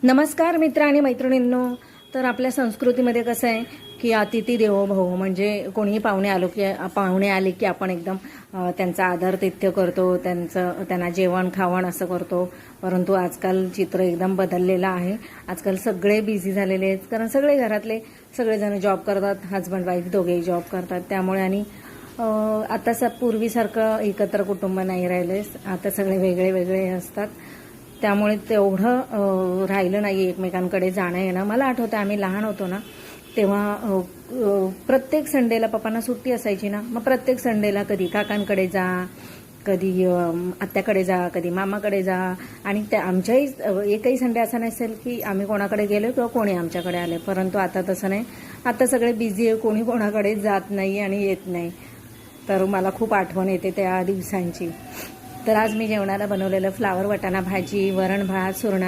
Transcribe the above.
नमस्कार मित्र आणि मैत्रिणींनो. तर आपल्या संस्कृतीमध्ये कसं आहे की अतिथी देवो भव, म्हणजे कोणीही पाहुणे आले की आपण एकदम त्यांचा आदरातिथ्य करतो, त्यांना जेवण खावण असं करतो. परंतु आजकाल चित्र एकदम बदललेलं आहे. आजकाल सगळे बिझी झालेले आहेत, कारण सगळे घरातले सगळेजण जॉब करतात. हजबंड वाईफ दोघेही जॉब करतात. त्यामुळे आणि आता पूर्वीसारखं एकत्र कुटुंब नाही राहिले. आता सगळे वेगळे वेगळे असतात. त्यामुळे तेवढं राहिलं नाही एकमेकांकडे जाणं येणं. मला आठवतं आम्ही लहान होतो ना, तेव्हा प्रत्येक संडेला पप्पांना सुट्टी असायची ना, मग प्रत्येक संडेला कधी काकांकडे जा, कधी आत्याकडे जा, कधी मामाकडे जा. आणि त्या आमच्याही एकही संडे असा नसेल की आम्ही कोणाकडे गेलो किंवा कोणी आमच्याकडे आले. परंतु आता तसं नाही. आता सगळे बिझी आहे, कोणी कोणाकडे जात नाही आणि येत नाही. तर मला खूप आठवण येते त्या दिवसांची. तर आज मी जेवणाला बनवलेलं फ्लावर वाटाणा भाजी, वरण भात, सुरणाचं